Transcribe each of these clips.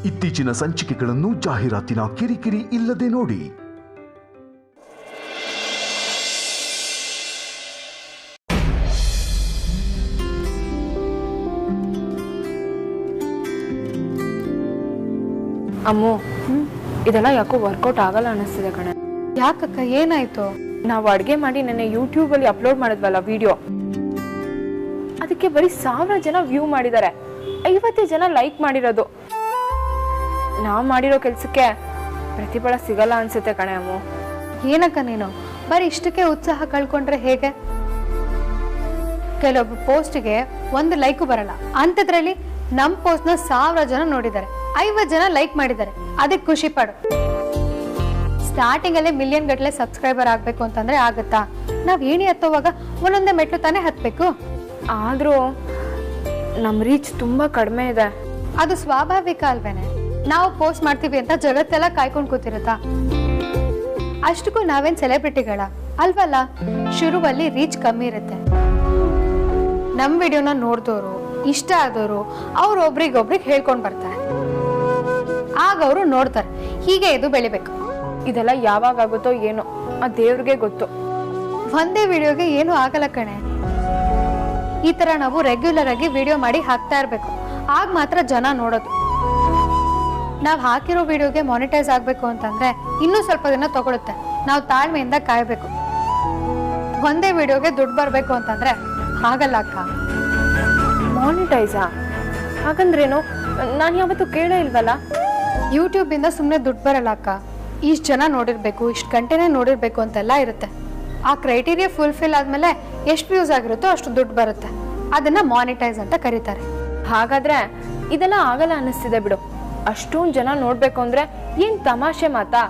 ಇತ್ತೀಚಿನ ಸಂಚಿಕೆಗಳನ್ನು ಜಾಹೀರಾತಿನ ಕಿರಿಕಿರಿ ಇಲ್ಲದೆ ನೋಡಿ. ಅಮ್ಮು, ಇದೆಲ್ಲ ಯಾಕೋ ವರ್ಕೌಟ್ ಆಗಲ್ಲ ಅನಿಸ್ತಿದೆ ಕಣೆ. ಯಾಕಕ್ಕ, ಏನಾಯ್ತು? ನಾವು ಅಡ್ಗೆ ಮಾಡಿ ನೆನ್ನೆ ಯೂಟ್ಯೂಬ್ ಅಲ್ಲಿ ಅಪ್ಲೋಡ್ ಮಾಡಿದ್ವಲ್ಲ ವಿಡಿಯೋ, ಅದಕ್ಕೆ ಬರೀ 1000 ಜನ ವ್ಯೂ ಮಾಡಿದ್ದಾರೆ, 50 ಜನ ಲೈಕ್ ಮಾಡಿರೋದು. ನಾವು ಮಾಡಿರೋ ಕೆಲ್ಸಕ್ಕೆ ಪ್ರತಿಫಲ ಸಿಗಲ್ಲ ಅನ್ಸುತ್ತೆ ಕಣೆ ಅಮ್ಮು. ಏನಕ್ಕ ನೀನು ಬರೀ ಇಷ್ಟಕ್ಕೆ ಉತ್ಸಾಹ ಕಳ್ಕೊಂಡ್ರೆ ಹೇಗೆ? ಕೆಲವೊಬ್ಬ ಪೋಸ್ಟ್ಗೆ 1 ಲೈಕು ಬರಲ್ಲ, ಅಂಥದ್ರಲ್ಲಿ ನಮ್ ಪೋಸ್ಟ್ ನ 1000 ಜನ ನೋಡಿದ್ದಾರೆ, 50 ಜನ ಲೈಕ್ ಮಾಡಿದ್ದಾರೆ, ಅದಕ್ಕೆ ಖುಷಿ ಪಡು. ಸ್ಟಾರ್ಟಿಂಗ್ ಅಲ್ಲೇ ಮಿಲಿಯನ್ ಗಟ್ಟಲೆ ಸಬ್ಸ್ಕ್ರೈಬರ್ ಆಗ್ಬೇಕು ಅಂತಂದ್ರೆ ಆಗತ್ತಾ? ನಾವ್ ಏಣಿ ಹತ್ತೋವಾಗ ಒಂದೊಂದೇ ಮೆಟ್ಲು ತಾನೇ ಹತ್ಬೇಕು. ಆದ್ರೂ ನಮ್ ರೀಚ್ ತುಂಬಾ ಕಡಿಮೆ ಇದೆ. ಅದು ಸ್ವಾಭಾವಿಕ ಅಲ್ವೇನೆ? ನಾವು ಪೋಸ್ಟ್ ಮಾಡ್ತೀವಿ ಅಂತ ಜಗತ್ತೆಲ್ಲ ಕಾಯ್ಕೊಂಡ್ ಕೂತಿರುತ್ತಾ? ಅಷ್ಟಕ್ಕೂ ನಾವೇನ್ ಸೆಲೆಬ್ರಿಟಿಗಳ ಅಲ್ವಲ್ಲ. ಶುರುವಲ್ಲಿ ರೀಚ್ ಕಮ್ಮಿ ಇರುತ್ತೆ. ನಮ್ ವಿಡಿಯೋನ ನೋಡ್ದೋರು, ಇಷ್ಟ ಆದವರು ಅವ್ರು ಒಬ್ರಿಗೊಬ್ರಿಗೆ ಹೇಳ್ಕೊಂಡ್ ಬರ್ತಾರೆ, ಆಗ ಅವರು ನೋಡ್ತಾರೆ. ಹೀಗೆ ಇದು ಬೆಳಿಬೇಕು. ಇದೆಲ್ಲ ಯಾವಾಗ ಆಗುತ್ತೋ ಏನೋ, ಆ ದೇವ್ರಿಗೆ ಗೊತ್ತು. ಒಂದೇ ವಿಡಿಯೋಗೆ ಏನು ಆಗಲ್ಲ ಕಣೆ. ಈ ತರ ನಾವು ರೆಗ್ಯುಲರ್ ಆಗಿ ವಿಡಿಯೋ ಮಾಡಿ ಹಾಕ್ತಾ ಇರ್ಬೇಕು, ಆಗ ಮಾತ್ರ ಜನ ನೋಡೋದು. ನಾವ್ ಹಾಕಿರೋ ವಿಡಿಯೋಗೆ ಮಾನಿಟೈಸ್ ಆಗ್ಬೇಕು ಅಂತಂದ್ರೆ ಇನ್ನೂ ಸ್ವಲ್ಪ ದಿನ ತಗೊಳುತ್ತೆ. ನಾವು ತಾಳ್ಮೆಯಿಂದ ಕಾಯ್ಬೇಕು. ಒಂದೇ ವಿಡಿಯೋಗೆ ದುಡ್ಡು ಬರ್ಬೇಕು ಅಂತಂದ್ರೆ ಆಗಲ್ಲ ಅಕ್ಕ. ಮಾನಿಟೈಸಾ? ಹಾಗಂದ್ರೇನು? ನಾನು ಯಾವತ್ತೂ ಕೇಳೇ ಇಲ್ವಲ್ಲ. ಯೂಟ್ಯೂಬ್ ಇಂದ ಸುಮ್ಮನೆ ದುಡ್ಡು ಬರಲ್ಲ ಅಕ್ಕ. ಇಷ್ಟು ಜನ ನೋಡಿರ್ಬೇಕು, ಇಷ್ಟು ಗಂಟೆನೇ ನೋಡಿರ್ಬೇಕು ಅಂತೆಲ್ಲ ಇರುತ್ತೆ. ಆ ಕ್ರೈಟೀರಿಯಾ ಫುಲ್ಫಿಲ್ ಆದ್ಮೇಲೆ ಎಷ್ಟು ವ್ಯೂಸ್ ಆಗಿರುತ್ತೋ ಅಷ್ಟು ದುಡ್ಡು ಬರುತ್ತೆ. ಅದನ್ನ ಮಾನಿಟೈಸ್ ಅಂತ ಕರೀತಾರೆ. ಹಾಗಾದ್ರೆ ಇದೆಲ್ಲ ಆಗಲ್ಲ ಅನ್ನಿಸ್ತಿದೆ ಬಿಡು. ಅಷ್ಟೊಂದು ಜನ ನೋಡ್ಬೇಕು ಅಂದ್ರೆ ಏನ್ ತಮಾಷೆ ಮಾತಾ?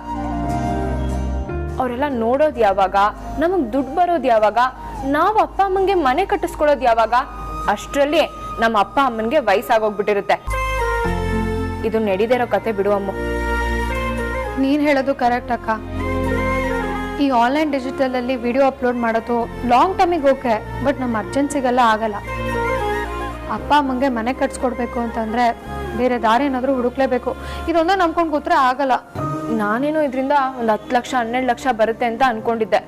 ಅವರೆಲ್ಲ ನೋಡೋದು ಯಾವಾಗ, ನಮಗ್ ದುಡ್ಡು ಬರೋದು ಯಾವಾಗ, ನಾವು ಅಪ್ಪ ಅಮ್ಮಂಗೆ ಮನೆ ಕಟ್ಟಿಸ್ಕೊಳೋದು ಯಾವಾಗ? ಅಷ್ಟರಲ್ಲಿ ನಮ್ಮ ಅಪ್ಪ ಅಮ್ಮನ್ಗೆ ವಯಸ್ಸಾಗೋಗ್ಬಿಟ್ಟಿರುತ್ತೆ. ಇದು ನಡೀದಿರೋ ಕತೆ ಬಿಡು ಅಮ್ಮ. ನೀನ್ ಹೇಳೋದು ಕರೆಕ್ಟ್ ಅಕ್ಕ. ಈ ಆನ್ಲೈನ್ ಡಿಜಿಟಲ್ ಅಲ್ಲಿ ವಿಡಿಯೋ ಅಪ್ಲೋಡ್ ಮಾಡೋದು ಲಾಂಗ್ ಟರ್ಮಿಗೆ ಓಕೆ, ಬಟ್ ನಮ್ಮ ಅರ್ಜೆನ್ಸಿಗೆಲ್ಲ ಆಗಲ್ಲ. ಅಪ್ಪ ಅಮ್ಮಂಗೆ ಮನೆ ಕಟ್ಸ್ಕೊಡ್ಬೇಕು ಅಂತಂದ್ರೆ ಬೇರೆ ದಾರಿ ಏನಾದ್ರೂ ಹುಡುಕ್ಲೇಬೇಕು. ಇದೊಂದ ನಂಬ್ಕೊಂಡ್ ಕೂತ್ರೆ ಆಗಲ್ಲ. ನಾನೇನು ಇದರಿಂದ ಒಂದು 10 ಲಕ್ಷ 12 ಲಕ್ಷ ಬರುತ್ತೆ ಅಂತ ಅನ್ಕೊಂಡಿದ್ದೆ.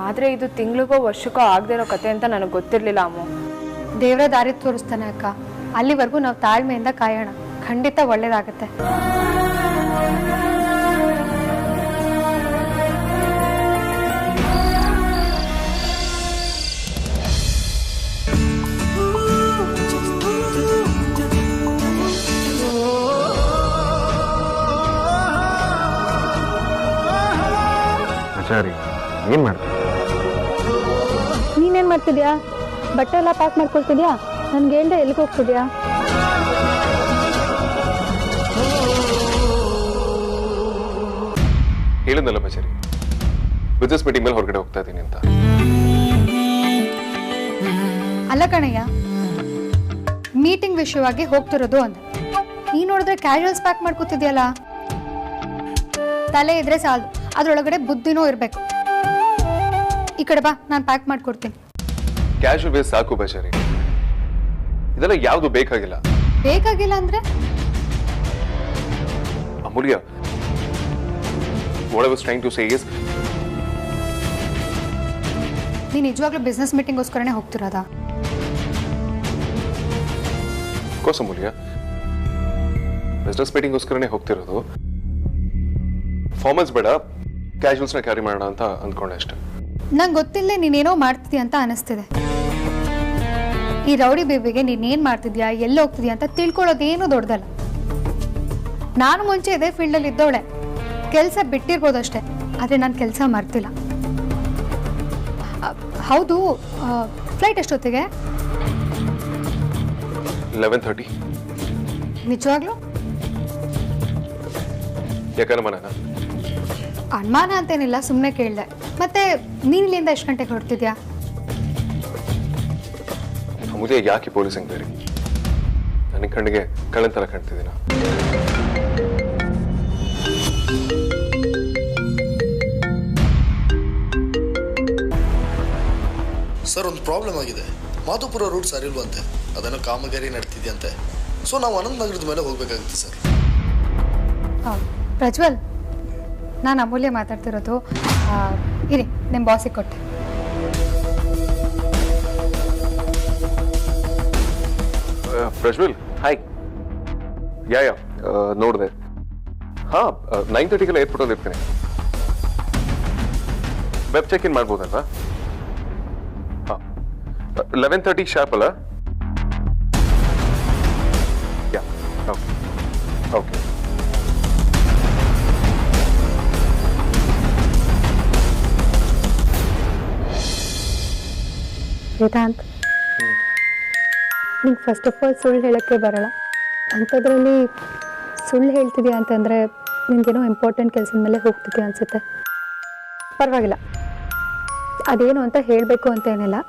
ಆದ್ರೆ ಇದು ತಿಂಗಳಿಗೋ ವರ್ಷಕ್ಕೋ ಆಗದೆ ಇರೋ ಕತೆ ಅಂತ ನನಗೆ ಗೊತ್ತಿರ್ಲಿಲ್ಲ ಅಮ್ಮ. ದೇವ್ರ ದಾರಿ ತೋರಿಸ್ತಾನೆ ಅಕ್ಕ. ಅಲ್ಲಿವರೆಗೂ ನಾವು ತಾಳ್ಮೆಯಿಂದ ಕಾಯೋಣ, ಖಂಡಿತ ಒಳ್ಳೇದಾಗತ್ತೆ. ಏನ್ ಮಾಡ್ತೀಯ? ನೀನೇನ್ ಮಾಡ್ತಿದ್ಯಾ? ಬಟ್ಟೆ ಎಲ್ಲ ಪ್ಯಾಕ್ ಮಾಡ್ಕೊಳ್ತಿದ್ಯಾ? ನನ್ಗೆ ಹೇಳ್ದೆ ಎಲ್ಲಿಗೆ ಹೋಗ್ತಿದ್ಯಾ? ಹೇಳಿದ್ನಲ್ಲ ಬಚರಿ, ಬಿಸ್ನೆಸ್ ಮೀಟಿಂಗ್ ಮೇಲೆ ಹೊರಗಡೆ ಹೋಗ್ತಾ ಇದ್ದೀನಿ ಅಂತ. ಅಲ್ಲ ಕಣಯ್ಯ, ಮೀಟಿಂಗ್ ವಿಷಯವಾಗಿ ಹೋಗ್ತಿರೋದು ಅಂದ. ನೀ ನೋಡಿದ್ರೆ ಕ್ಯಾಶುವಲ್ಸ್ ಪ್ಯಾಕ್ ಮಾಡ್ಕೊತಿದ್ಯಲ್ಲ. ತಲೆ ಇದ್ರೆ ಸಾಲದು, ಅದ್ರೊಳಗಡೆ ಬುದ್ಧಿನೂ ಇರ್ಬೇಕು. ಈ ಕಡೆ ಬಾ, ನಾನು ಪ್ಯಾಕ್ ಮಾಡ್ಕೊಡ್ತೀನಿ. ಕ್ಯಾಶುವಲ್ ವೇಸ್ ಸಾಕು ಬಚರಿ, ಇದೆಲ್ಲ ಯಾವ್ದು ಬೇಕಾಗಿಲ್ಲ. ಬೇಕಾಗಿಲ್ಲ ಅಂದ್ರೆ? ಅಮೂಲ್ಯ, what I was trying to say is, ನೀ ನಿಜವಾಗ್ಲೂ ಬಿಸ್ನೆಸ್ ಮೀಟಿಂಗ್ಗೋಸ್ಕರನೇ ಹೋಗ್ತಿರೋದಾ? ಕೋರ್ಸ್ ಅಮೂಲ್ಯ, ಬಿಸ್ನೆಸ್ ಮೀಟಿಂಗ್ಗೋಸ್ಕರನೇ ಹೋಗ್ತಿರೋದು. ಫಾರ್ಮಲ್ಸ್ ಬೇಡ, ಕ್ಯಾಶುವಲ್ಸ್ನ ಕ್ಯಾರಿ ಮಾಡೋಣ ಅಂತ ಅಂದ್ಕೊಂಡೆ ಅಷ್ಟೇ. ನಂಗೆ ಗೊತ್ತಿಲ್ಲದೆ ನೀನೇನೋ ಮಾಡ್ತಿದ್ಯಾ ಅಂತ ಅನಿಸ್ತಿದೆ. ಈ ರೌಡಿ ಬೇಬಿಗೆ ನೀನೇನ್ ಮಾಡ್ತಿದ್ಯಾ, ಎಲ್ಲಿ ಹೋಗ್ತಿದ್ಯಾ ಅಂತ ತಿಳ್ಕೊಳ್ಳೋದೇನು ದೊಡ್ಡದಲ್ಲ. ನಾನು ಮುಂಚೆ ಇದೇ ಫೀಲ್ಡಲ್ಲಿ ಇದ್ದವಳೆ, ಕೆಲಸ ಬಿಟ್ಟಿರ್ಬೋದಷ್ಟೇ, ಆದರೆ ನಾನು ಕೆಲಸ ಮರ್ತಿಲ್ಲ. ಹೌದು, ಫ್ಲೈಟ್ ಎಷ್ಟೊತ್ತಿಗೆ? 11:30. ನಿಜವಾಗ್ಲೂ? ಯಾಕಂದ್ರೆ ಮನ ಅನುಮಾನ ಅಂತೇನಿಲ್ಲ, ಸುಮ್ಮನೆ ಕೇಳಿದೆ. ಮತ್ತೆ ನೀನ್ ಇಲ್ಲಿಂದ ಎಷ್ಟು ಗಂಟೆಗೆ ಹೊರಡ್ತಿದ್ಯಾ? ಅಮೂಲ್ಯ, ಯಾಕೆ ಪೊಲೀಸ್ ಬೇರೆ? ನನಗೆ ಕಣ್ಣಿಗೆ ಕಳ್ಳನ್ ತರ ಕಾಣ್ತಿದ್ದೀನ. ಸರ್, ಒಂದು ಪ್ರಾಬ್ಲಮ್ ಆಗಿದೆ. ಮಾಧುಪುರ ರೂಟ್ ಸರಿಲ್ವಂತೆ, ಅದನ್ನು ಕಾಮಗಾರಿ ನಡ್ತಿದ್ಯಂತೆ. ಸೊ ನಾವು ಅನಂತ ನಗರದ ಮೇಲೆ ಹೋಗ್ಬೇಕಾಗುತ್ತೆ ಸರ್. ಪ್ರಜ್ವಲ್, ನಾನು ಅಮೂಲ್ಯ ಮಾತಾಡ್ತಿರೋದು. ಇರಿ, ನಿಮ್ಮ ಬಾಸಿಗೆ ಕೊಟ್ಟೆ. ಪ್ರಜ್ವಲ್, ಹಾಯ್. ಯಾ ನೋಡಿದೆ. ಹಾಂ, 9:30 ಏರ್ಪೋರ್ಟಲ್ಲಿ ಇರ್ತೀನಿ. ವೆಬ್ ಚೆಕ್ ಇನ್ ಮಾಡ್ಬೋದಲ್ವಾ? ಹಾಂ, 11:30 ಶಾರ್ಪ್ ಅಲ್ಲ? ಯಾ, ಓಕೆ. ವೇದಾಂತ್, ನಿಂಗೆ ಫಸ್ಟ್ ಆಫ್ ಆಲ್ ಸುಳ್ಳು ಹೇಳೋಕ್ಕೆ ಬರಲ್ಲ. ಅಂಥದ್ರಲ್ಲಿ ಸುಳ್ಳು ಹೇಳ್ತಿದ್ಯಾ ಅಂತಂದರೆ ನಿನಗೇನೋ ಇಂಪಾರ್ಟೆಂಟ್ ಕೆಲಸದ ಮೇಲೆ ಹೋಗ್ತಿದ್ಯಾ ಅನಿಸುತ್ತೆ. ಪರವಾಗಿಲ್ಲ, ಅದೇನು ಅಂತ ಹೇಳಬೇಕು ಅಂತ ಏನಿಲ್ಲ.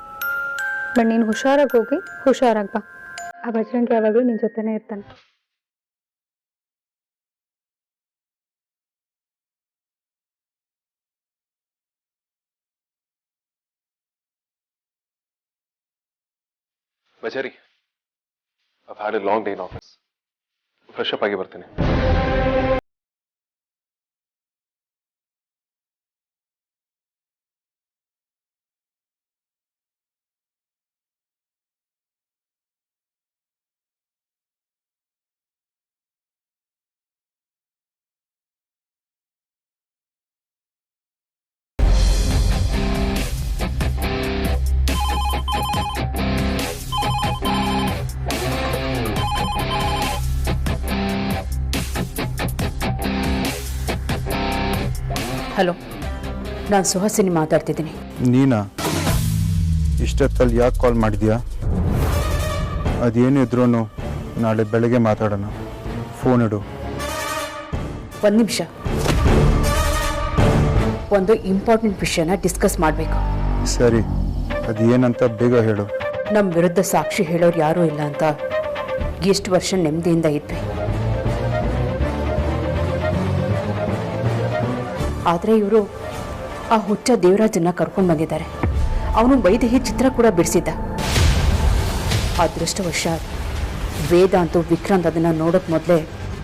ಬಟ್ ನೀನು ಹುಷಾರಾಗಿ ಹೋಗಿ ಹುಷಾರಾಗಿ ಬಾ. ಆ ಬಜರಂಗಿ ಯಾವಾಗಲೂ ನಿನ್ನ ಜೊತೆನೇ ಇರ್ತಾನೆ. ಬಜಾರಿ, I've had a long day in office. Fresh up ಆಗಿ ಬರ್ತೀನಿ. ಹಲೋ, ನಾನು ಸುಹಾಸಿನಿ ಮಾತಾಡ್ತಿದ್ದೀನಿ. ನೀನಾ? ಇಷ್ಟೊತ್ತಲ್ಲಿ ಯಾಕೆ ಕಾಲ್ ಮಾಡಿದ್ಯಾ? ಅದೇನು ಇದ್ರೂ ನಾಳೆ ಬೆಳಗ್ಗೆ ಮಾತಾಡೋಣ. ಫೋನ್ ಇಡು. ಒಂದು ನಿಮಿಷ, ಒಂದು ಇಂಪಾರ್ಟೆಂಟ್ ವಿಷಯನ ಡಿಸ್ಕಸ್ ಮಾಡಬೇಕು. ಸರಿ, ಅದೇನಂತ ಬೇಗ ಹೇಳು. ನಮ್ಮ ವಿರುದ್ಧ ಸಾಕ್ಷಿ ಹೇಳೋರು ಯಾರೂ ಇಲ್ಲ ಅಂತ ಎಷ್ಟು ವರ್ಷ ನೆಮ್ಮದಿಯಿಂದ ಇದ್ವಿ. ಆದರೆ ಇವರು ಆ ಹುಚ್ಚ ದೇವರಾಜನ್ನ ಕರ್ಕೊಂಡು ಬಂದಿದ್ದಾರೆ. ಅವನು ವೈದೇಹಿ ಚಿತ್ರ ಕೂಡ ಬಿಡಿಸಿದ್ದ. ಅದೃಷ್ಟವಶಾತ್ ವೇದಾಂತು ವಿಕ್ರಾಂತ್ ಅದನ್ನು ನೋಡೋಕೆ ಮೊದಲೇ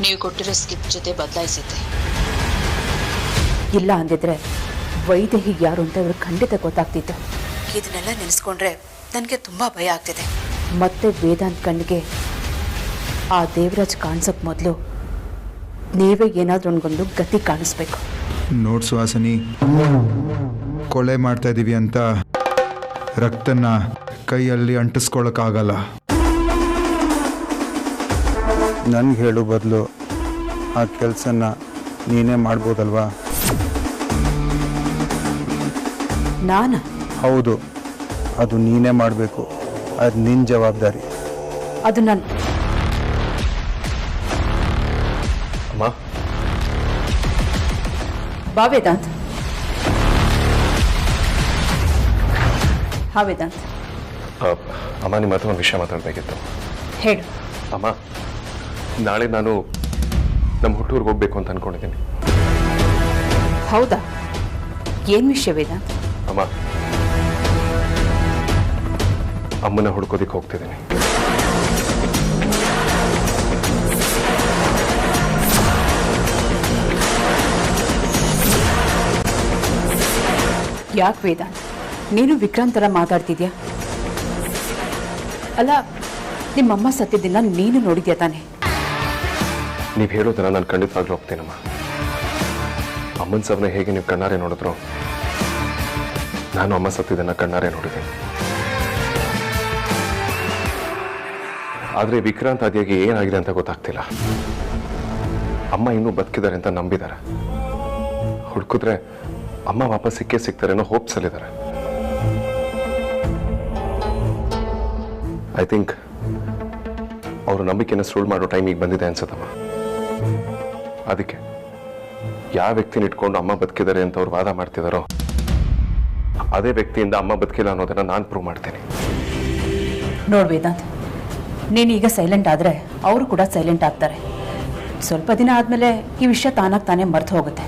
ನೀವು ಕೊಟ್ಟಿರೋ ಸ್ಕಿಪ್ ಜೊತೆ ಬದಲಾಯಿಸಿದ್ದೆ. ಇಲ್ಲ ಅಂದಿದ್ರೆ ವೈದೇಹಿ ಯಾರು ಅಂತ ಇವ್ರಿಗೆ ಖಂಡಿತ ಗೊತ್ತಾಗ್ತಿತ್ತು. ಇದನ್ನೆಲ್ಲ ನೆನೆಸ್ಕೊಂಡ್ರೆ ನನಗೆ ತುಂಬ ಭಯ ಆಗ್ತಿದೆ. ಮತ್ತೆ ವೇದಾಂತ್ ಕಣ್ಣಿಗೆ ಆ ದೇವರಾಜ್ ಕಾಣಿಸೋಕೆ ಮೊದಲು ನೀವೇ ಏನಾದರೂ ಒಂದೊಂದು ಗತಿ ಕಾಣಿಸ್ಬೇಕು. ನೋಡ್ ಸುಹಾಸಿನಿ, ಕೊಲೆ ಮಾಡ್ತಾ ಇದ್ದೀವಿ ಅಂತ ರಕ್ತನ ಕೈಯಲ್ಲಿ ಅಂಟಿಸ್ಕೊಳ್ಳೋಕ್ಕಾಗಲ್ಲ. ನನಗೆ ಹೇಳು ಬದಲು ಆ ಕೆಲಸನ ನೀನೇ ಮಾಡ್ಬೋದಲ್ವಾ? ನಾನು? ಹೌದು, ಅದು ನೀನೇ ಮಾಡಬೇಕು. ಅದು ನಿನ್ನ ಜವಾಬ್ದಾರಿ. ಅದು ನಾನು. ಅಮ್ಮ, ಬಾ ವೇದಾಂತ್. ಹಾ ವೇದಾಂತ್, ಅಮ್ಮ ನಿಮ್ಮ ಹತ್ರ ಒಂದು ವಿಷಯ ಮಾತಾಡಬೇಕಿತ್ತು. ಹೇಳು. ಅಮ್ಮ, ನಾಳೆ ನಾನು ನಮ್ಮ ಹುಟ್ಟೂರಿಗೆ ಹೋಗ್ಬೇಕು ಅಂತ ಅನ್ಕೊಂಡಿದ್ದೀನಿ. ಹೌದಾ? ಏನು ವಿಷಯ ವೇದಾಂತ್? ಅಮ್ಮ, ಅಮ್ಮನ ಹುಡ್ಕೋದಿಕ್ಕೆ ಹೋಗ್ತಿದ್ದೀನಿ. ಯಾಕೆ ವೇದಾಂತ್, ನೀನು ವಿಕ್ರಾಂತ್ ಥರ ಮಾತಾಡ್ತಿದ್ಯಾ? ಅಲ್ಲ, ನಿಮ್ಮಮ್ಮ ಸತ್ತಿದ್ದನ್ನ ನೀನು ನೋಡಿದ್ಯಾ ತಾನೆ? ನೀವು ಹೇಳೋದನ್ನ ನಾನು ಖಂಡಿತವಾಗ್ಲೂ ಹೋಗ್ತೀನಮ್ಮ. ಅಮ್ಮನ ಸವನ್ನ ಹೇಗೆ ನೀವು ಕಣ್ಣಾರೆ ನೋಡಿದ್ರು, ನಾನು ಅಮ್ಮ ಸತ್ತಿದ್ದನ್ನ ಕಣ್ಣಾರೆ ನೋಡಿದ್ದೀನಿ. ಆದರೆ ವಿಕ್ರಾಂತ್ ಆದಿಯಾಗಿ ಏನಾಗಿದೆ ಅಂತ ಗೊತ್ತಾಗ್ತಿಲ್ಲ. ಅಮ್ಮ ಇನ್ನೂ ಬದುಕಿದ್ದಾರೆ ಅಂತ ನಂಬಿದ್ದಾರೆ. ಹುಡುಕಿದ್ರೆ ಅಮ್ಮ ವಾಪಸ್ ಸಿಗ್ತಾರೆ ಅನ್ನೋ ಹೋಪ್ಸಲ್ಲಿದ್ದಾರೆ. ಐ ಥಿಂಕ್ ಅವರು ನಂಬಿಕೆನ ಸುಳ್ಳು ಮಾಡೋ ಟೈಮಿಗೆ ಬಂದಿದೆ ಅನ್ಸತ್ತಮ್ಮ. ಅದಕ್ಕೆ ಯಾವ ವ್ಯಕ್ತಿನ ಇಟ್ಕೊಂಡು ಅಮ್ಮ ಬದುಕಿದ್ದಾರೆ ಅಂತ ಅವ್ರು ವಾದ ಮಾಡ್ತಿದಾರೋ ಅದೇ ವ್ಯಕ್ತಿಯಿಂದ ಅಮ್ಮ ಬದುಕಿಲ್ಲ ಅನ್ನೋದನ್ನ ನಾನು ಪ್ರೂವ್ ಮಾಡ್ತೀನಿ. ನೋಡ್ ವೇದಾಂತ್, ನೀನೀಗ ಸೈಲೆಂಟ್ ಆದರೆ ಅವರು ಕೂಡ ಸೈಲೆಂಟ್ ಆಗ್ತಾರೆ. ಸ್ವಲ್ಪ ದಿನ ಆದಮೇಲೆ ಈ ವಿಷಯ ತಾನಾಗಿ ತಾನೇ ಮರ್ತು ಹೋಗುತ್ತೆ.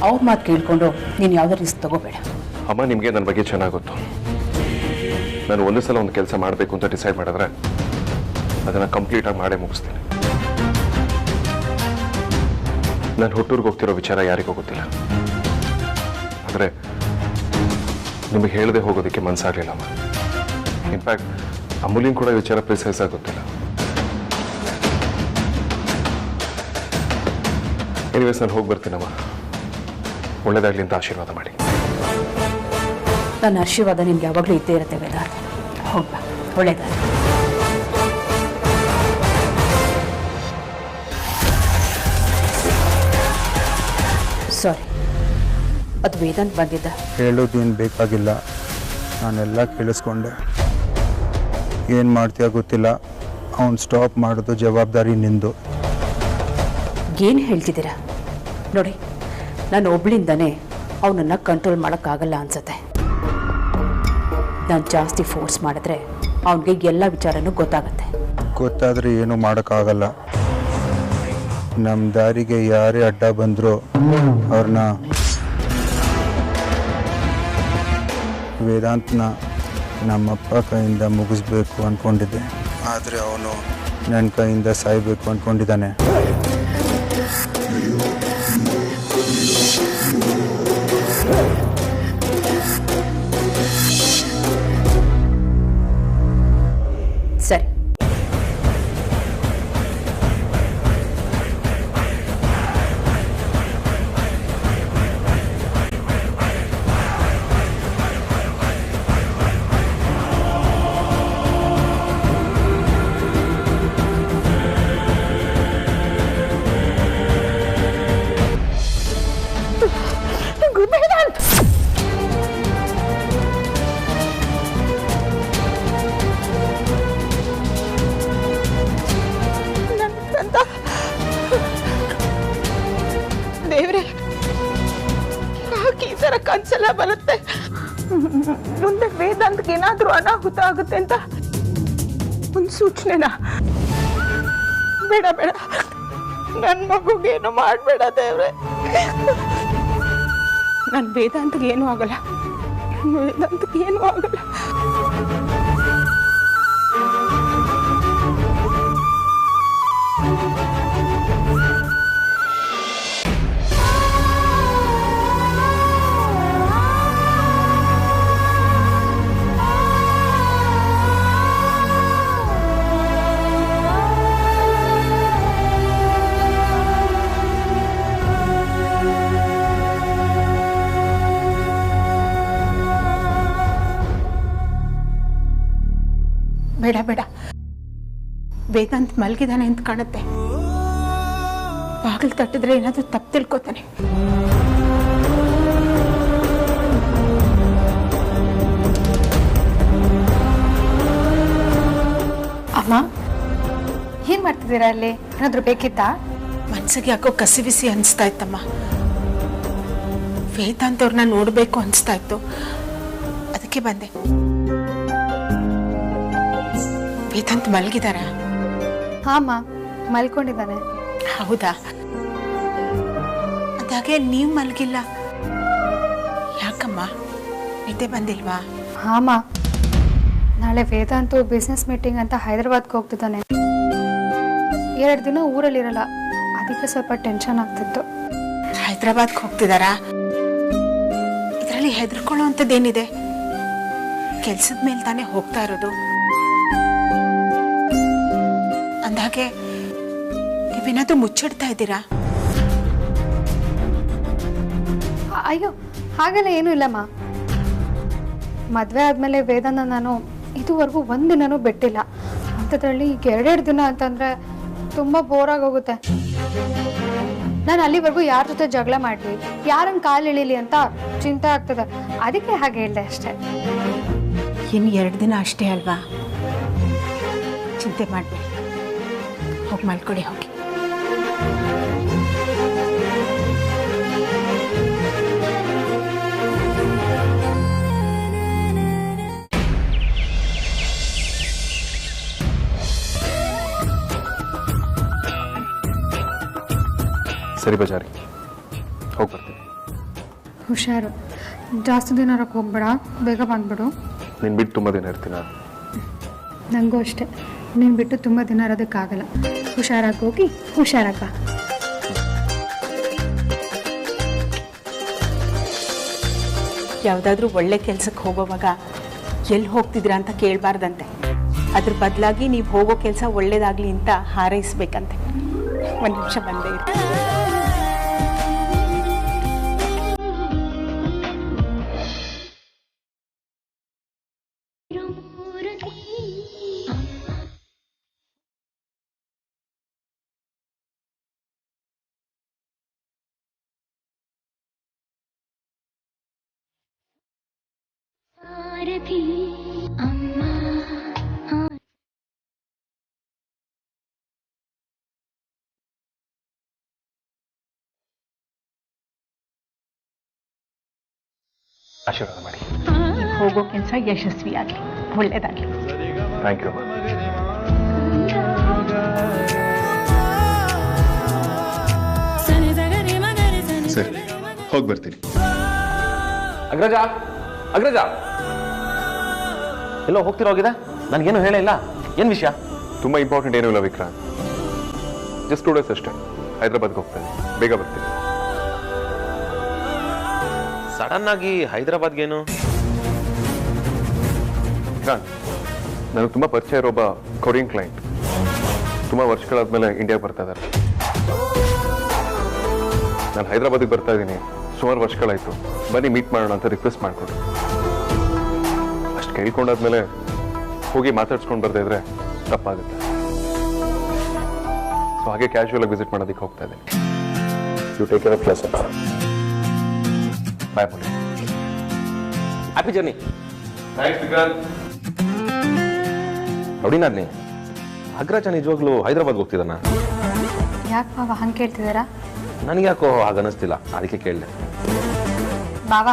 ಅವ್ರ ಮಾತು ಕೇಳಿಕೊಂಡು ನೀನು ಯಾವುದೇ ರಿಸ್ಕ್ ತಗೋಬೇಡ. ಅಮ್ಮ, ನಿಮಗೆ ನನ್ನ ಬಗ್ಗೆ ಚೆನ್ನಾಗಿ ಗೊತ್ತು. ನಾನು ಒಂದು ಸಲ ಒಂದು ಕೆಲಸ ಮಾಡಬೇಕು ಅಂತ ಡಿಸೈಡ್ ಮಾಡಿದ್ರೆ ಅದನ್ನು ಕಂಪ್ಲೀಟಾಗಿ ಮಾಡೇ ಮುಗಿಸ್ತೀನಿ. ನಾನು ಹುಟ್ಟೂರಿಗೆ ಹೋಗ್ತಿರೋ ವಿಚಾರ ಯಾರಿಗೂ ಗೊತ್ತಿಲ್ಲ. ಆದರೆ ನಿಮಗೆ ಹೇಳದೆ ಹೋಗೋದಕ್ಕೆ ಮನಸ್ಸಾಗಲಿಲ್ಲಮ್ಮ. ಇನ್ಫ್ಯಾಕ್ಟ್ ಅಮೂಲ್ಯಂಗೆ ಕೂಡ ವಿಚಾರ ಪ್ರಿಸೈಸ್ ಆಗಿ ಗೊತ್ತಿಲ್ಲ. ಎನಿವೇಸ್ ನಾನು ಹೋಗಿ ಬರ್ತೀನಮ್ಮ. ಒಳ್ಳೇದಾಗಲಿ ಅಂತ ಆಶೀರ್ವಾದ ಮಾಡಿ. ನನ್ನ ಆಶೀರ್ವಾದ ನಿಮ್ಗೆ ಯಾವಾಗಲೂ ಇದ್ದೇ ಇರುತ್ತೆ ವೇದಾಂತ್. ಹೋಗ್ಬಾ, ಒಳ್ಳೇದಾಗಲಿ. ಸಾರಿ, ಅದು ವೇದಾಂತ್ ಬಂದಿದ್ದ. ಹೇಳೋದೇನು ಬೇಕಾಗಿಲ್ಲ, ನಾನೆಲ್ಲ ಕೇಳಿಸ್ಕೊಂಡೆ. ಏನು ಮಾಡ್ತೀಯ ಗೊತ್ತಿಲ್ಲ, ಅವ್ನು ಸ್ಟಾಪ್ ಮಾಡೋದು ಜವಾಬ್ದಾರಿ ನಿಂದು. ಏನು ಹೇಳ್ತಿದ್ದೀರಾ? ನೋಡಿ, ನಾನು ಒಬ್ಳಿಂದನೇ ಅವನನ್ನು ಕಂಟ್ರೋಲ್ ಮಾಡೋಕ್ಕಾಗಲ್ಲ ಅನ್ಸುತ್ತೆ. ನಾನು ಜಾಸ್ತಿ ಫೋರ್ಸ್ ಮಾಡಿದ್ರೆ ಅವನಿಗೆ ಎಲ್ಲ ವಿಚಾರನೂ ಗೊತ್ತಾಗುತ್ತೆ. ಗೊತ್ತಾದರೆ ಏನೂ ಮಾಡೋಕ್ಕಾಗಲ್ಲ. ನಮ್ಮ ದಾರಿಗೆ ಯಾರೇ ಅಡ್ಡ ಬಂದರೂ ಅವ್ರನ್ನ ವೇದಾಂತನ ನಮ್ಮಪ್ಪ ಕೈಯಿಂದ ಮುಗಿಸ್ಬೇಕು ಅಂದ್ಕೊಂಡಿದ್ದೆ. ಆದರೆ ಅವನು ನನ್ನ ಕೈಯಿಂದ ಸಾಯಬೇಕು ಅಂದ್ಕೊಂಡಿದ್ದಾನೆ. ಸರಿ, ದೇವ್ರೆ, ಯಾಕೆ ಈ ಥರ ಕನ್ಸೆಲ್ಲ ಬರುತ್ತೆ? ಮುಂದೆ ವೇದಾಂತ್ಗೆ ಏನಾದ್ರೂ ಅನಾಹುತ ಆಗುತ್ತೆ ಅಂತ ಒಂದು ಸೂಚನೆನಾ? ಬೇಡ ಬೇಡ, ನನ್ನ ಮಗುಗೇನು ಮಾಡಬೇಡ ದೇವ್ರೆ. ನನ್ನ ವೇದಾಂತ್ಗೆ ಏನೂ ಆಗಲ್ಲ, ವೇದಾಂತ್ಗೆ ಏನೂ ಆಗಲ್ಲ. ಬೇಡ ಬೇಡ, ವೇದಾಂತ್ ಮಲಗಿದಾನೆ ಅಂತ ಕಾಣುತ್ತೆ. ಬಾಗಿಲು ತಟ್ಟಿದ್ರೆ ಏನಾದ್ರೂ ತಪ್ಪು ತಿಳ್ಕೊತಾನೆ. ಅಮ್ಮ, ಏನ್ ಮಾಡ್ತಿದ್ದೀರಾ ಅಲ್ಲಿ? ಏನಾದ್ರೂ ಬೇಕಿತ್ತಾ? ಮನ್ಸಿಗೆ ಯಾಕೋ ಕಸಿವಿಸಿ ಅನಿಸ್ತಾ ಇತ್ತಮ್ಮ. ವೇದಾಂತ್ ಅವ್ರನ್ನ ನೋಡ್ಬೇಕು ಅನಿಸ್ತಾ ಇತ್ತು, ಅದಕ್ಕೆ ಬಂದೆ. ವೇದಾಂತ್ ಮಲಗಿದಾರ? ಹಾಮ್ಮ, ಮಲ್ಕೊಂಡಿದ್ದಾನೆ. ಹೌದಾ? ಅದಾಗೆ ನೀವು ಮಲಗಿಲ್ಲ ಯಾಕಮ್ಮ? ನಿದ್ದೆ ಬಂದಿಲ್ವಾ? ಹಾಮ್ಮ, ನಾಳೆ ವೇದಾಂತು ಬಿಸ್ನೆಸ್ ಮೀಟಿಂಗ್ ಅಂತ ಹೈದರಾಬಾದ್ಗೆ ಹೋಗ್ತಿದ್ದಾನೆ. 2 ದಿನ ಊರಲ್ಲಿರಲ್ಲ, ಅದಕ್ಕೆ ಸ್ವಲ್ಪ ಟೆನ್ಷನ್ ಆಗ್ತಿತ್ತು. ಹೈದರಾಬಾದ್ಗೆ ಹೋಗ್ತಿದಾರಾ? ಇದರಲ್ಲಿ ಹೆದರ್ಕೊಳ್ಳೋ ಅಂಥದ್ದೇನಿದೆ? ಕೆಲ್ಸದ ಮೇಲೆ ತಾನೇ ಹೋಗ್ತಾ ಇರೋದು. ಅಂದಾಗೆ ನೀವೇನಾದ್ರೂ ಮುಚ್ಚಿಡ್ತಾ ಇದ್ದೀರಾ? ಅಯ್ಯೋ, ಹಾಗೆಲ್ಲ ಏನೂ ಇಲ್ಲಮ್ಮ. ಮದುವೆ ಆದಮೇಲೆ ವೇದಾಂತ ನಾನು ಇದುವರೆಗೂ 1 ದಿನನೂ ಬಿಟ್ಟಿಲ್ಲ. ಅಂಥದ್ರಲ್ಲಿ ಈಗ 2 ದಿನ ಅಂತಂದರೆ ತುಂಬ ಬೋರಾಗಿ ಹೋಗುತ್ತೆ. ನಾನು ಅಲ್ಲಿವರೆಗೂ ಯಾರ ಜೊತೆ ಜಗಳ ಮಾಡಲಿ, ಯಾರನ್ನು ಕಾಲು ಇಳೀಲಿ ಅಂತ ಚಿಂತೆ ಆಗ್ತದೆ. ಅದಕ್ಕೆ ಹಾಗೆ ಹೇಳಿದೆ ಅಷ್ಟೇ. ಇನ್ನು 2 ದಿನ ಅಷ್ಟೇ ಅಲ್ವಾ? ಚಿಂತೆ ಮಾಡಬೇಡಿ, ಹೋಗಿ ಮಲ್ಕೊಡಿ, ಹೋಗಿ. ಸರಿ ಬಜಾರಿ, ಹೋಗಿ ಬರ್ತೀನಿ. ಹುಷಾರು, ಜಾಸ್ತಿ ದಿನ ಇರೋಕ್ಕೆ ಹೋಗ್ಬೇಡ, ಬೇಗ ಬಂದ್ಬಿಡು. ನೀನು ಬಿಟ್ಟು ತುಂಬ ದಿನ ಇರ್ತೀನ? ನನಗೂ ಅಷ್ಟೇ, ನೀನು ಬಿಟ್ಟು ತುಂಬ ದಿನ ಇರೋದಕ್ಕಾಗಲ್ಲ. ಹುಷಾರಾಗಿ ಹೋಗಿ ಹುಷಾರಾಗ. ಯಾವುದಾದ್ರೂ ಒಳ್ಳೆ ಕೆಲಸಕ್ಕೆ ಹೋಗೋವಾಗ ಎಲ್ಲಿ ಹೋಗ್ತಿದ್ದೀರಾ ಅಂತ ಕೇಳಬಾರ್ದಂತೆ. ಅದ್ರ ಬದಲಾಗಿ ನೀವು ಹೋಗೋ ಕೆಲಸ ಒಳ್ಳೇದಾಗಲಿ ಅಂತ ಹಾರೈಸ್ಬೇಕಂತೆ. ಒಂದು ನಿಮಿಷ ಬಂದೇ ಇರಿ. ಆಶೀರ್ವಾದ ಮಾಡಿ. ಹೋಗೋ ಕೆಲಸ ಯಶಸ್ವಿ ಆಗಲಿ, ಒಳ್ಳೇದಾಗಲಿ. Thank you. ಸರಿ, ಹೋಗಿ ಬರ್ತೀನಿ. ಅಗ್ರಜ, ಅಗ್ರಜ, ಎಲ್ಲೋ ಹೋಗ್ತಿರೋಗಿದೆ? ನನಗೇನು ಹೇಳಿಲ್ಲ. ಏನು ವಿಷಯ? ತುಂಬ ಇಂಪಾರ್ಟೆಂಟ್ ಏನೂ ಇಲ್ಲ ವಿಕ್ರಾಂತ್. ಜಸ್ಟ್ 2 days ಅಷ್ಟೇ. ಹೈದರಾಬಾದ್ಗೆ ಹೋಗ್ತೇನೆ, ಬೇಗ ಬರ್ತೀನಿ. ಸಡನ್ ಆಗಿ ಹೈದರಾಬಾದ್ಗೇನು? ವಿಕ್ರಾಂತ್, ನನಗೆ ತುಂಬ ಪರಿಚಯ ಇರೋ ಒಬ್ಬ ಕೊರಿಯನ್ ಕ್ಲೈಂಟ್ ತುಂಬ ವರ್ಷಗಳಾದ್ಮೇಲೆ ಇಂಡಿಯಾಗೆ ಬರ್ತಾ ಇದ್ದಾರೆ. ನಾನು ಹೈದರಾಬಾದಿಗೆ ಬರ್ತಾ ಇದ್ದೀನಿ, ಸುಮಾರು ವರ್ಷಗಳಾಯಿತು, ಬನ್ನಿ ಮೀಟ್ ಮಾಡೋಣ ಅಂತ ರಿಕ್ವೆಸ್ಟ್ ಮಾಡಿಕೊಂಡ್ರು. ಅಷ್ಟು ಕೇಳ್ಕೊಂಡಾದ್ಮೇಲೆ ಹೋಗಿ ಮಾತಾಡ್ಸ್ಕೊಂಡು ಬರ್ತಾ ಇದ್ರೆ ತಪ್ಪಾಗುತ್ತೆ. ಸೊ ಹಾಗೆ ಕ್ಯಾಶುವಲ್ ಆಗಿ ವಿಸಿಟ್ ಮಾಡೋದಕ್ಕೆ ಹೋಗ್ತಾ ಇದ್ದೀನಿ. You take care of yourself. Bye Pune. Happy journey. Thanks Vikrant. ನೋಡಿನಾದ್ನಿ, ಅಗ್ರಜ ನಿಜವಾಗ್ಲೂ ಹೈದರಾಬಾದ್ಗೆ ಹೋಗ್ತಿದ್ದಾನ? ಯಾಕೆ ಬಾವ ಹಂಗೆ ಕೇಳ್ತಿದ್ದೀರಾ? ನನಗ್ಯಾಕೋ ಹಾಗನ್ನಿಸ್ತಿಲ್ಲ, ಅದಕ್ಕೆ ಕೇಳಿದೆ. ಬಾವ,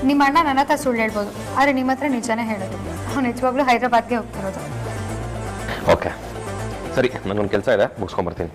ನಿಮ್ಮ ಅಣ್ಣ ನನ್ನ ಹತ್ರ ಸುಳ್ಳು ಹೇಳ್ಬೋದು, ಆದರೆ ನಿಮ್ಮ ಹತ್ರ ನಿಜಾನೇ ಹೇಳೋದು. ಅವ್ನು ನಿಜವಾಗ್ಲೂ ಹೈದರಾಬಾದ್ಗೆ ಹೋಗ್ತಿರೋದು. ಓಕೆ ಸರಿ, ನನಗೊಂದು ಕೆಲಸ ಇದೆ, ಮುಗಿಸ್ಕೊಂಬರ್ತೀನಿ.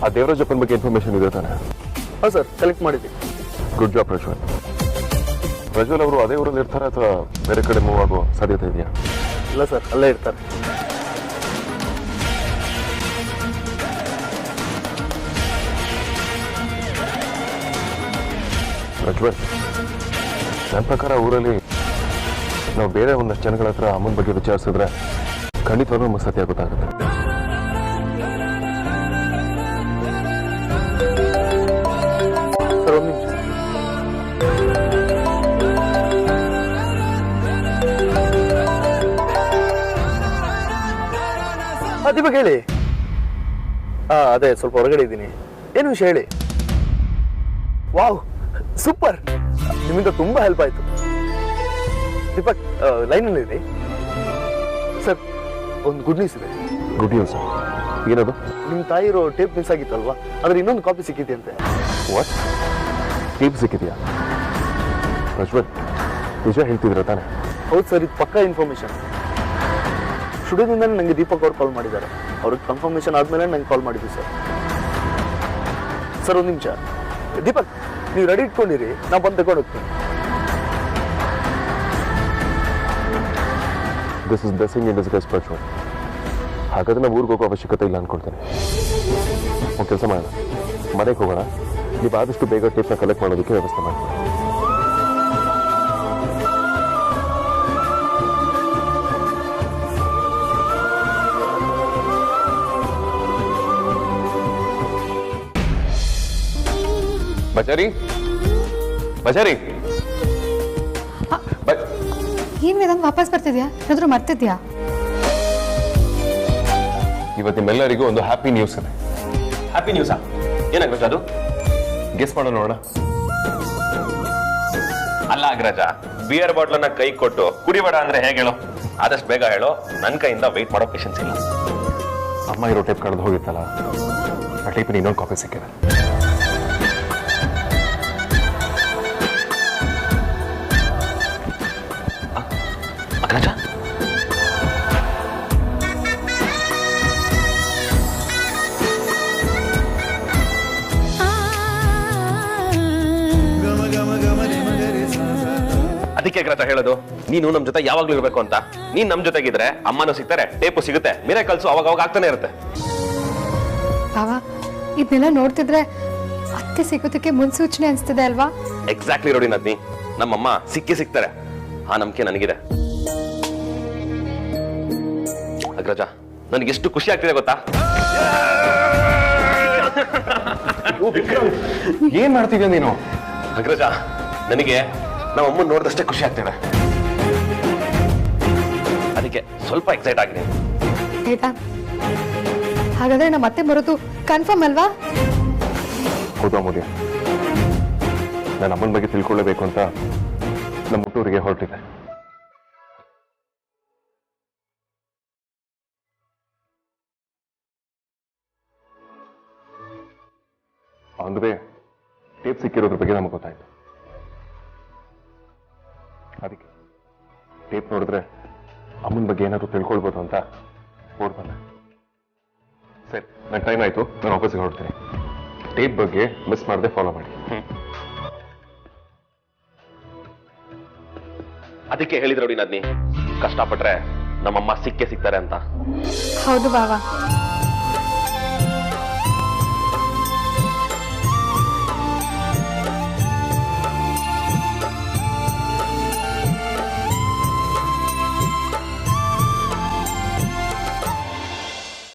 ಆ ದೇವರಾಜಪ್ಪನ ಬಗ್ಗೆ ಇನ್ಫಾರ್ಮೇಶನ್ ಇದೆ ತಾನೆ? ಹಾಂ ಸರ್, ಕಲೆಕ್ಟ್ ಮಾಡಿದ್ವಿ. Good job Prajwal. ಪ್ರಜ್ವಲ್ ಅವರು ಅದೇ ಊರಲ್ಲಿ ಇರ್ತಾರೆ ಅಥವಾ ಬೇರೆ ಕಡೆ ಮೂವ್ ಆಗೋ ಸಾಧ್ಯತೆ ಇದೆಯಾ? ಇಲ್ಲ ಸರ್, ಅಲ್ಲೇ ಇರ್ತಾರೆ. ಪ್ರಜ್ವಲ್, ನನ್ನ ಪ್ರಕಾರ ಊರಲ್ಲಿ ನಾವು ಬೇರೆ ಒಂದಷ್ಟು ಜನಗಳ ಹತ್ರ ಅಮ್ಮನ ಬಗ್ಗೆ ವಿಚಾರಿಸಿದ್ರೆ ಖಂಡಿತವಾಗ್ಲೂ ನಮಗೆ ಸತ್ಯ ಗೊತ್ತಾಗುತ್ತೆ. ಸರ್, ಒಂದು ನಿಮಿಷ. ದೀಪಕ್ ಹೇಳಿ. ಅದೇ ಸ್ವಲ್ಪ ಹೊರಗಡೆ ಇದ್ದೀನಿ. ಏನು ವಿಷಯ ಹೇಳಿ. ವಾವ್, ಸೂಪರ್, ನಿಮ್ಮಿಂದ ತುಂಬಾ ಹೆಲ್ಪ್ ಆಯ್ತು. ದೀಪಕ್, ಲೈನಲ್ಲಿ ಇದೆ ಸರ್. ಒಂದು ಗುಡ್ ನ್ಯೂಸ್ ಇದೆ. Good news? ಏನದು? ನಿಮ್ಮ ತಾಯಿ ಇರೋ ಟೇಪ್ ಮಿಸ್ ಆಗಿತ್ತಲ್ವಾ, ಅದ್ರ ಇನ್ನೊಂದು ಕಾಪಿ ಸಿಕ್ಕಿದೆಯಂತೆ. ವಾಟ್? ಟೇಪ್ ಸಿಕ್ಕಿದೆಯಾ? ಪ್ರಜ್ವಲ್, ನಿಜ ಹೇಳ್ತಿದ್ರ ತಾನೆ? ಹೌದು ಸರ್, ಇದು ಪಕ್ಕಾ ಇನ್ಫಾರ್ಮೇಶನ್. ಸ್ಟುಡಿಯೋದಿಂದ ನನಗೆ ದೀಪಕ್ ಅವ್ರು ಕಾಲ್ ಮಾಡಿದ್ದಾರೆ. ಅವ್ರಿಗೆ ಕನ್ಫರ್ಮೇಶನ್ ಆದ್ಮೇಲೆ ನಂಗೆ ಕಾಲ್ ಮಾಡಿದ್ವಿ ಸರ್. ಸರ್, ಒಂದು ನಿಮಿಷ. ದೀಪಕ್, ನೀವು ರೆಡಿ ಇಟ್ಕೊಂಡಿರಿ, ನಾವು ಬಂದು ತಗೊಂಡು ಹೋಗ್ತೀನಿ. This is blessing in disguise Prajwal. ಹಾಗಾದ್ರೆ ನಾವು ಊರಿಗೆ ಹೋಗೋ ಅವಶ್ಯಕತೆ ಇಲ್ಲ ಅನ್ಕೊಳ್ತೇನೆ. ಒಂದು ಕೆಲಸ ಮಾಡೋಣ, ಮನೆಗೆ ಹೋಗೋಣ. ನೀವು ಆದಷ್ಟು ಬೇಗ ಟೇಪ್ನ ಕಲೆಕ್ಟ್ ಮಾಡೋದಕ್ಕೆ ವ್ಯವಸ್ಥೆ ಮಾಡಿ. ಬಚಾರಿ, ಬಚಾರಿ, ಏನು ವೇದಾಂತ್, ವಾಪಸ್ ಬರ್ತಿದ್ಯಾ? ಏನಾದರೂ ಮರ್ತಿದ್ಯಾ? ಇವತ್ತು ನಿಮ್ಮೆಲ್ಲರಿಗೂ ಒಂದು ಹ್ಯಾಪಿ ನ್ಯೂಸ್ ಇದೆ. ಹ್ಯಾಪಿ ನ್ಯೂಸಾ? ಏನಾಗ್ರಜ ಅದು? ಗೆಸ್ ಮಾಡೋಣ ನೋಡ. ಅಲ್ಲ ಅಗ್ರಜ, ಬಿಯರ್ ಬಾಟ್ಲನ್ನ ಕೈ ಕೊಟ್ಟು ಕುಡಿಬೇಡ ಅಂದ್ರೆ ಹೇಗೆ ಹೇಳೋ? ಆದಷ್ಟು ಬೇಗ ಹೇಳೋ, ನನ್ನ ಕೈಯಿಂದ ವೆಯ್ಟ್ ಮಾಡೋ ಪೇಷನ್ಸ್ ಇಲ್ಲ. ಅಮ್ಮ ಇರೋ ಟೇಪ್ ಕಳೆದು ಹೋಗಿತ್ತಲ್ಲ, ಆ ಟೇಪಿನ ಇನ್ನೊಂದು ಕಾಪಿ ಸಿಕ್ಕಿದೆ. ಅಗ್ರಜ, ಅಗ್ರಜ ಹೇಳೋದು ನೀನು ನಮ್ ಜೊತೆ ಯಾವಾಗ್ಲೂ ಇರ್ಬೇಕು ಅಂತ. ನೀನ್ ನಮ್ ಜೊತೆಗಿದ್ರೆ ಅಮ್ಮನೂ ಸಿಗ್ತಾರೆ, ಟೇಪು ಸಿಗುತ್ತೆ, ಮಿರಾಕಲ್ಸು ಅವಾಗ ಅವಾಗ ಆಗ್ತಾನೆ ಇರುತ್ತೆ. ಭಾವ ಇದನ್ನೆಲ್ಲ ನೋಡ್ತಿದ್ರೆ ಅತ್ತೆ ಸಿಗೋದಕ್ಕೆ ಮುನ್ಸೂಚನೆ ಅನ್ಸ್ತಿದೆ ಅಲ್ವಾ? ಎಕ್ಸಾಕ್ಟ್ಲಿ ನೋಡಿ ನದ್ನಿ, ನಮ್ಮಮ್ಮ ಸಿಗ್ತಾರೆ, ಆ ನಂಬಿಕೆ ನನಗಿದೆ. ಅಗ್ರಜ ನನಗೆ ಎಷ್ಟು ಖುಷಿ ಆಗ್ತಿದೆ ಗೊತ್ತಾ? ಏನ್ ಮಾಡ್ತಿದ್ಯಾ ನೀನು? ಅಗ್ರಜ ನನಗೆ ನಮ್ಮ ಅಮ್ಮನ್ ನೋಡಿದಷ್ಟೇ ಖುಷಿ ಆಗ್ತಿದೆ, ಅದಕ್ಕೆ ಸ್ವಲ್ಪ ಎಕ್ಸೈಟ್ ಆಗಿದೆ. ಹಾಗಾದ್ರೆ ನಮ್ಮ ಅತ್ತೆ ಬರೋದು ಕನ್ಫರ್ಮ್ ಅಲ್ವಾ? ಹೌದು ಅಮೂಲ್ಯ, ನನ್ನ ಅಮ್ಮನ ಬಗ್ಗೆ ತಿಳ್ಕೊಳ್ಳಬೇಕು ಅಂತ ನಮ್ಮ ಹುಟ್ಟೂರಿಗೆ ಹೊರಟಿದೆ. ಅಂದ್ರೆ ಟೇಪ್ ಸಿಕ್ಕಿರೋದ್ರ ಬಗ್ಗೆ ನಮಗೆ ಗೊತ್ತಾಯ್ತು. ಅದಕ್ಕೆ ಟೇಪ್ ನೋಡಿದ್ರೆ ಅಮ್ಮನ ಬಗ್ಗೆ ಏನಾದ್ರು ತಿಳ್ಕೊಳ್ಬೋದು ಅಂತ ಓಡ್ ಬಂದೆ. ಸರಿ, ನನ್ನ ಟೈಮ್ ಆಯ್ತು, ನಾನು ಆಫೀಸಿಗೆ ಹೊರಡ್ತೀನಿ. ಟೇಪ್ ಬಗ್ಗೆ ಮಿಸ್ ಮಾಡದೆ ಫಾಲೋ ಮಾಡಿ. ಅದಕ್ಕೆ ಹೇಳಿದ್ರು ನೋಡಿ ನದ್ನಿ, ಕಷ್ಟಪಟ್ರೆ ನಮ್ಮಮ್ಮ ಸಿಕ್ತಾರೆ ಅಂತ. ಹೌದು ಬಾವಾ,